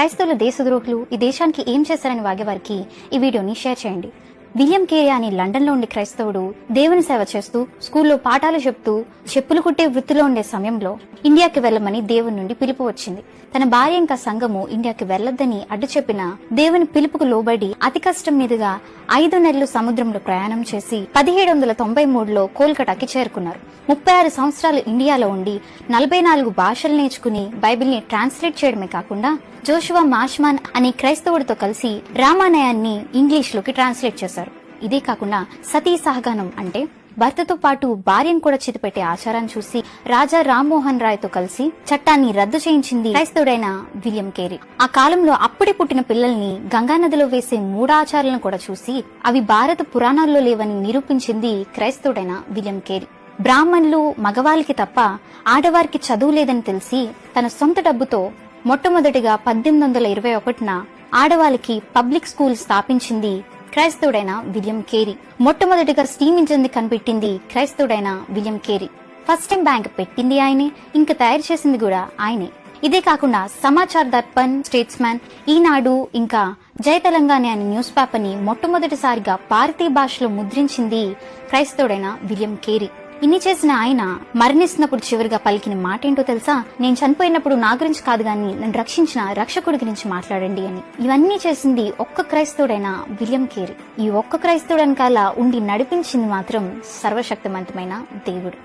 క్రైస్తవుల దేశద్రోహులు ఈ దేశానికి ఏం చేశారని వాగేవారికి ఈ వీడియోని షేర్ చేయండి. విలియం కేరీ అని లండన్లో ఉండే క్రైస్తవుడు దేవుని సేవ చేస్తూ స్కూల్లో పాఠాలు చెప్తూ చెప్పులు కుట్టే వృత్తిలో ఉండే సమయంలో ఇండియాకి వెళ్లమని దేవుని నుండి పిలుపు వచ్చింది. తన భార్య ఇంకా సంఘము ఇండియాకి వెళ్లొద్దని అడ్డు చెప్పిన దేవుని పిలుపుకు లోబడి అతి కష్టం మీదుగా 5 నెలలు సముద్రంలో ప్రయాణం చేసి 1793లో కోల్కతాకి చేరుకున్నారు. 36 సంవత్సరాలు ఇండియాలో ఉండి 44 భాషలు నేర్చుకుని బైబిల్ ని ట్రాన్స్లేట్ చేయడమే కాకుండా జోషువా మార్ష్మాన్ అనే క్రైస్తవుడితో కలిసి రామాయణాన్ని ఇంగ్లీష్ లోకి ట్రాన్స్లేట్ చేశారు. ఇదే కాకుండా సతీ సహగమనం అంటే భర్తతో పాటు భార్యను కూడా చితిపెట్టే ఆచారాన్ని చూసి రాజా రామ్మోహన్ రాయ్ తో కలిసి చట్టాన్ని రద్దు చేయించింది క్రైస్తవుడైన విలియం కేరీ. ఆ కాలంలో అప్పుడే పుట్టిన పిల్లల్ని గంగానదిలో వేసే 3 ఆచారాలను కూడా చూసి అవి భారత పురాణాల్లో లేవని నిరూపించింది క్రైస్తవుడైన విలియం కేరీ. బ్రాహ్మణులు మగవాళ్ళకి తప్ప ఆడవారికి చదువు లేదని తెలిసి తన సొంత డబ్బుతో మొట్టమొదటిగా 1821న ఆడవాళ్ళకి పబ్లిక్ స్కూల్ స్థాపించింది క్రైస్తవుడైన విలియం కేరీ. మొట్టమొదటిగా స్టీమ్ ఇంజిన్ ని కనిపెట్టింది క్రైస్తవుడైన William Carey. First time bank పెట్టింది ఆయనే, ఇంకా తయారు చేసింది కూడా ఆయనే. ఇదే కాకుండా సమాచార్ దర్పణ్, స్టేట్స్మన్, ఈనాడు ఇంకా జయ తెలంగాణ అనే న్యూస్ పేపర్ ని మొట్టమొదటిసారిగా భారతీయ భాషలో ముద్రించింది క్రైస్తవుడైన విలియం కేరీ. ఇన్ని చేసిన ఆయన మరణిస్తున్నప్పుడు చివరిగా పలికిన మాట ఏంటో తెలుసా? నేను చనిపోయినప్పుడు నా గురించి కాదు గాని నన్ను రక్షించిన రక్షకుడి గురించి మాట్లాడండి అని. ఇవన్నీ చేసింది ఒక్క క్రైస్తవుడైన విలియం కేరీ. ఈ ఒక్క క్రైస్తవుడు వెనకాల ఉండి నడిపించింది మాత్రం సర్వశక్తిమంతమైన దేవుడు.